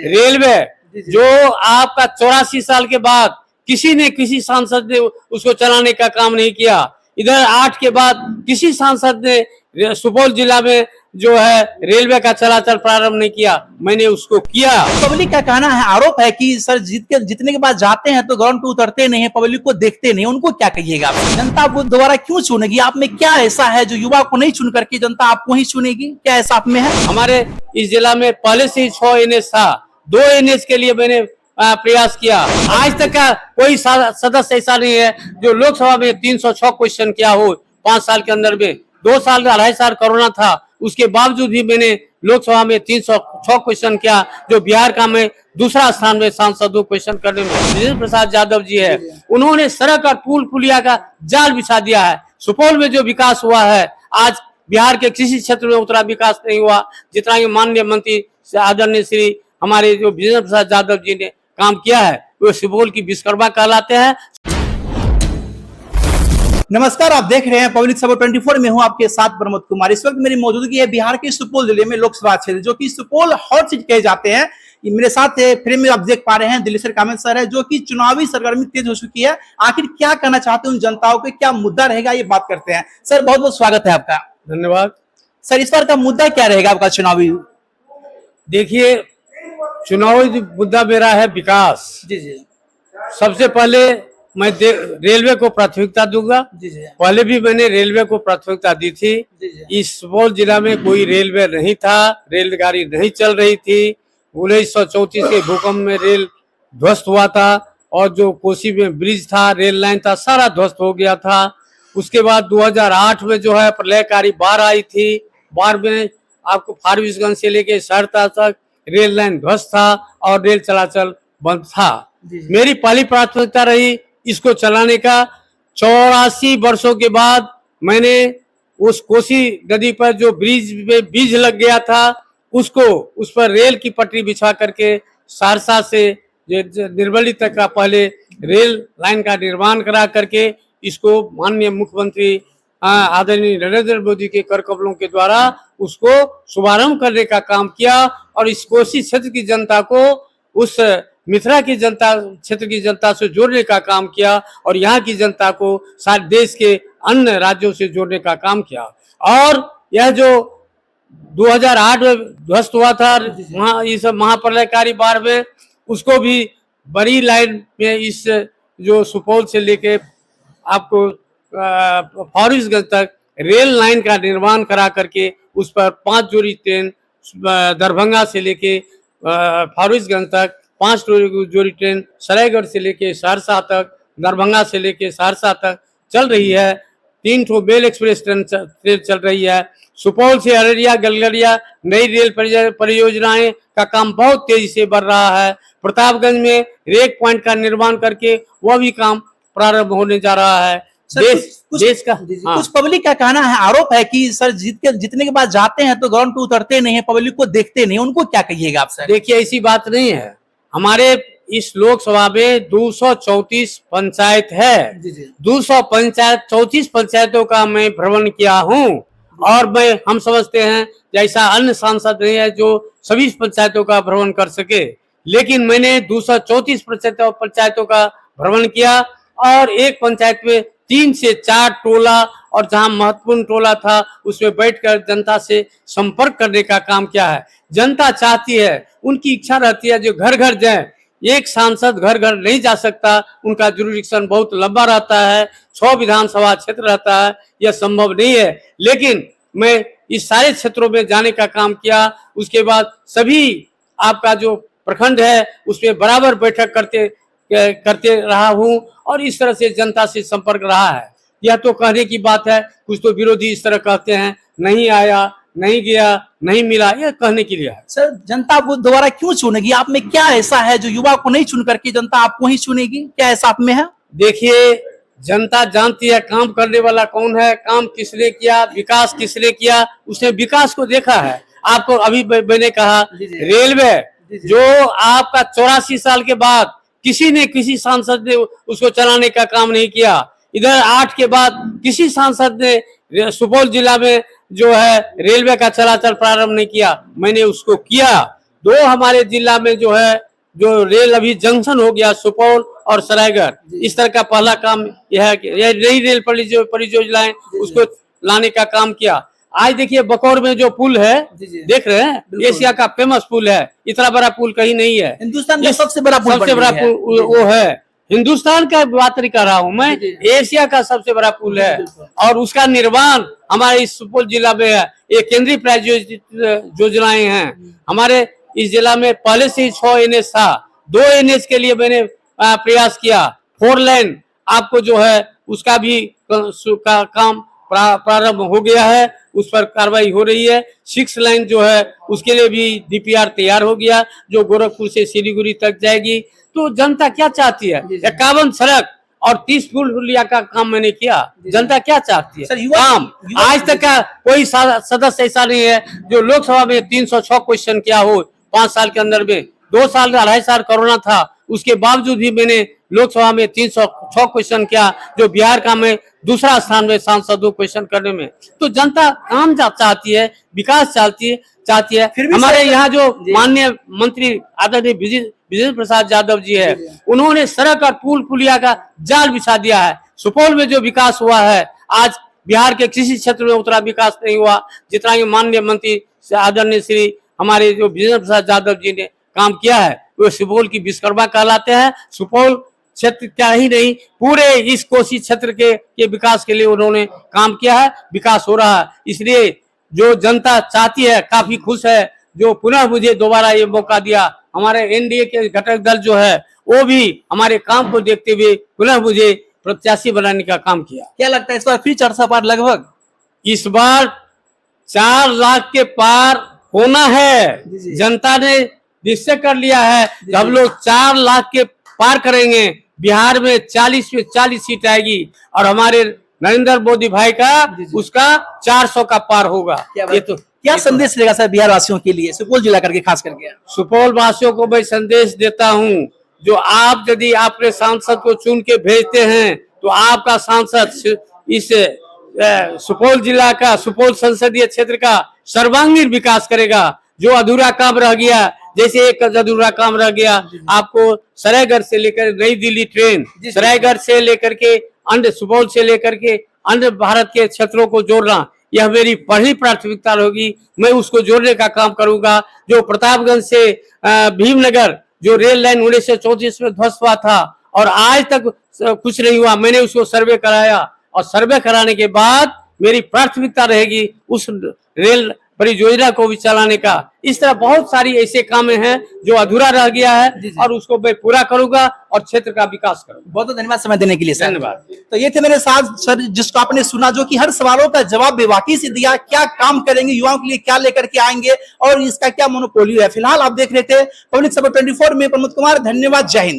Railway जो आपका 84 साल के बाद किसी सांसद ने उसको चलाने का काम नहीं किया। इधर 8 के बाद किसी सांसद ने सुपौल जिला में जो है रेलवे का चलाचल प्रारंभ नहीं किया, मैंने उसको किया। पब्लिक का कहना है, आरोप है कि सर जितने के बाद जाते हैं तो ग्राउंड पे उतरते नहीं है, पब्लिक को देखते नहीं, उनको क्या कहिएगा आप? जनता को दोबारा क्यों चुनेगी? आप में क्या ऐसा है जो युवा को नहीं चुन करके जनता आपको ही चुनेगी? क्या ऐसा आप में है? हमारे इस जिला में पहले से ही 6 NH था, 2 NH के लिए मैंने प्रयास किया। आज तक का कोई सदस्य ऐसा नहीं है जो लोकसभा में 306 क्वेश्चन किया हो 5 साल के अंदर में। 2 साल 2.5 साल कोरोना था, उसके बावजूद भी मैंने लोकसभा में 306 क्वेश्चन किया, जो बिहार का मैं दूसरा स्थान में सांसदों क्वेश्चन करने में। ब्रिजेश प्रसाद यादव जी है, उन्होंने सड़क और पुल पुलिया का जाल बिछा दिया है। सुपौल में जो विकास हुआ है, आज बिहार के किसी क्षेत्र में उतना विकास नहीं हुआ जितना कि माननीय मंत्री आदरणीय श्री हमारे जो ब्रिजेश प्रसाद यादव जी ने काम किया है, वो सुपौल की विश्वकर्मा कहलाते हैं। नमस्कार, आप देख रहे हैं पब्लिक खबर 24 में हूं आपके साथ प्रमोद कुमार। इस वक्त मेरी मौजूदगी है बिहार के सुपौल जिले में, लोकसभा क्षेत्र जो कि सुपौल हॉट सीट कहे जाते हैं। मेरे साथ फ्रेम में आप देख पा रहे हैं दिलीसर कामेल सर है, जो कि चुनावी सरगर्मी तेज हो चुकी है। आखिर क्या कहना चाहते हैं उन जनताओं के, क्या मुद्दा रहेगा, ये बात करते हैं। सर बहुत बहुत स्वागत है आपका। धन्यवाद। सर इस बार का मुद्दा क्या रहेगा आपका चुनावी? देखिए, चुनावी मुद्दा मेरा है विकास। जी जी। सबसे पहले मैं रेलवे को प्राथमिकता दूंगा। जी जी। पहले भी मैंने रेलवे को प्राथमिकता दी थी। जी जी। इस सुपौल जिला में कोई रेलवे नहीं था, रेलगाड़ी नहीं चल रही थी। 1934 के भूकंप में रेल ध्वस्त हुआ था और जो कोसी में ब्रिज था, रेल लाइन था, सारा ध्वस्त हो गया था। उसके बाद 2008 में जो है प्रलयकारी बाढ़ आई थी। बाढ़ में आपको फारबिसगंज से लेके सहरसा तक रेल लाइन ध्वस्त था और रेल चलाचल बंद था। मेरी पहली प्राथमिकता रही इसको चलाने का। 84 वर्षों के बाद मैंने उस कोसी नदी पर जो ब्रिज में बीज लग गया था, उसको उस पर रेल की पटरी बिछा करके सहरसा से निर्मली तक का पहले रेल लाइन का निर्माण करा करके इसको माननीय मुख्यमंत्री आदरणीय नरेंद्र मोदी के कर कमलों के द्वारा उसको शुभारंभ करने का काम किया और इस कोसी क्षेत्र की जनता को उस मिथिला की जनता क्षेत्र की जनता से जोड़ने का काम किया और यहाँ की जनता को सारे देश के अन्य राज्यों से जोड़ने का काम किया। और यह जो 2008 में ध्वस्त हुआ था इस महाप्रलयकारी बाढ़ में, उसको भी बड़ी लाइन में इस जो सुपौल से लेके आपको फारबिसगंज तक रेल लाइन का निर्माण करा करके उस पर 5 जोड़ी ट्रेन दरभंगा से लेके फारबिसगंज तक, 5 जोड़ी ट्रेन सरायगढ़ से लेके सहरसा तक, दरभंगा से लेके सहरसा तक चल रही है। 3 ठो मेल एक्सप्रेस ट्रेन चल रही है। सुपौल से अररिया गलगलिया नई रेल परियोजनाएं का काम बहुत तेजी से बढ़ रहा है। प्रतापगंज में रेक पॉइंट का निर्माण करके वह भी काम प्रारंभ होने जा रहा है। देश का कुछ पब्लिक का कहना है, आरोप है कि सर जितने के बाद जाते हैं तो ग्राउंड पे उतरते नहीं है, पब्लिक को देखते नहीं, उनको क्या कहिएगा आप सर? देखिए, ऐसी बात नहीं है। हमारे इस लोकसभा में 234 पंचायत है। 234 पंचायतों का मैं भ्रमण किया हूँ और हम समझते हैं जैसा अन्य सांसद नहीं है जो सभी पंचायतों का भ्रमण कर सके, लेकिन मैंने 234 पंचायतों का भ्रमण किया और एक पंचायत में 3 से 4 टोला और जहां महत्वपूर्ण टोला था उसमें बैठकर जनता से संपर्क करने का काम किया है। जनता चाहती है, उनकी इच्छा रहती है जो घर घर जाए। एक सांसद घर घर नहीं जा सकता, उनका जुरिडिक्शन बहुत लंबा रहता है, 6 विधानसभा क्षेत्र रहता है, यह संभव नहीं है। लेकिन मैं इस सारे क्षेत्रों में जाने का काम किया। उसके बाद सभी आपका जो प्रखंड है उसमें बराबर बैठक करते रहा हूं और इस तरह से जनता से संपर्क रहा है। यह तो कहने की बात है, कुछ तो विरोधी इस तरह कहते हैं नहीं आया, नहीं गया, नहीं मिला, यह कहने के लिए है। सर जनता को दोबारा क्यों चुनेगी? आप में क्या ऐसा है जो युवा को नहीं चुन करके जनता आपको ही चुनेगी? क्या ऐसा आप में है? देखिए, जनता जानती है काम करने वाला कौन है, काम किसने किया, विकास किसने किया, उसने विकास को देखा है। आपको अभी मैंने कहा रेलवे जो आपका 84 साल के बाद किसी सांसद ने उसको चलाने का काम नहीं किया। इधर 8 के बाद किसी सांसद ने सुपौल जिला में जो है रेलवे का चलाचल प्रारंभ नहीं किया, मैंने उसको किया। दो हमारे जिला में जो है जो रेल अभी जंक्शन हो गया सुपौल और सरायगढ़, इस तरह का पहला काम यह है कि यह नई रेल परियोजनाएं उसको लाने का काम किया। आज देखिए बकौर में जो पुल है, देख रहे हैं, एशिया का फेमस पुल है, इतना बड़ा पुल कहीं नहीं है। हिंदुस्तान का सबसे बड़ा पुल सबसे बड़ा पुल वो है। हिंदुस्तान का बात नहीं कर रहा हूँ मैं, एशिया का सबसे बड़ा पुल है और उसका निर्माण हमारे इस सुपौल जिला में है। ये केंद्रीय प्रायोजित योजनाएं हैं। हमारे इस जिला में पहले से ही 6 NH था, 2 NH के लिए मैंने प्रयास किया। 4 लेन आपको जो है उसका भी काम प्रारंभ हो गया है, उस पर कार्रवाई हो रही है। 6 लाइन जो है उसके लिए भी DPR तैयार हो गया, जो गोरखपुर से सिलीगुड़ी तक जाएगी। तो जनता क्या चाहती है? 51 सड़क और 30 पुलिया का काम मैंने किया। जनता क्या चाहती है? काम आज तक का कोई सदस्य ऐसा नहीं है जो लोकसभा में 306 क्वेश्चन किया हो 5 साल के अंदर में। 2 साल 2.5 साल कोरोना था, उसके बावजूद भी मैंने लोकसभा में 306 क्वेश्चन किया, जो बिहार का मैं दूसरा स्थान में सांसदों क्वेश्चन करने में। तो जनता काम चाहती है, विकास चाहती है। हमारे यहाँ जो माननीय मंत्री आदरणीय विजेंद्र प्रसाद यादव जी है, उन्होंने सड़क और पुल पुलिया का जाल बिछा दिया है। सुपौल में जो विकास हुआ है, आज बिहार के किसी क्षेत्र में उतना विकास नहीं हुआ जितना ये माननीय मंत्री आदरणीय श्री हमारे जो विजेंद्र प्रसाद यादव जी ने काम किया है। वो सुपौल की विश्वकर्मा कहलाते हैं। सुपौल क्षेत्र क्या ही नहीं, पूरे इस कोसी क्षेत्र के विकास के लिए उन्होंने काम किया है, विकास हो रहा है। इसलिए जो जनता चाहती है, काफी खुश है जो पुनः मुझे दोबारा ये मौका दिया। हमारे NDA के घटक दल जो है वो भी हमारे काम को देखते हुए पुनः मुझे प्रत्याशी बनाने का काम किया। क्या लगता है इस बार फिर 400 पार लगभग? इस बार 4 लाख के पार होना है। जनता ने निश्चय कर लिया है कि हम लोग 4 लाख के पार करेंगे। बिहार में 40 में 40 सीट आएगी और हमारे नरेंद्र मोदी भाई का उसका 400 का पार होगा। ये तो क्या संदेश रहेगा सर बिहार वासियों के लिए, सुपौल जिला करके खास करके? सुपौल वासियों को मैं संदेश देता हूँ, जो आप यदि अपने सांसद को चुन के भेजते हैं तो आपका सांसद इस सुपौल जिला का, सुपौल संसदीय क्षेत्र का सर्वांगीण विकास करेगा। जो अधूरा काम रह गया, जैसे एक अधूरा काम रह गया, आपको सरायगढ़ से लेकर नई दिल्ली ट्रेन, सरायगढ़ से लेकर के अन्य सुपौल से लेकर के अन्य भारत के क्षेत्रों को जोड़ना, यह मेरी पहली प्राथमिकता होगी। मैं उसको जोड़ने का काम करूंगा। जो प्रतापगंज से भीमनगर जो रेल लाइन 1934 में ध्वस्त हुआ था और आज तक कुछ नहीं हुआ, मैंने उसको सर्वे कराया और सर्वे कराने के बाद मेरी प्राथमिकता रहेगी उस रेल परियोजना को भी चलाने का। इस तरह बहुत सारी ऐसे काम हैं जो अधूरा रह गया है और उसको मैं पूरा करूंगा और क्षेत्र का विकास करूंगा। बहुत बहुत धन्यवाद समय देने के लिए सर। धन्यवाद। तो ये थे मेरे साथ सर, जिसको आपने सुना, जो कि हर सवालों का जवाब बेबाकी से दिया। क्या काम करेंगे, युवाओं के लिए क्या लेकर के आएंगे और इसका क्या मोनोपोलियो है। फिलहाल आप देख रहे थे पब्लिक खबर 24 में प्रमोद कुमार। धन्यवाद, जय हिंद।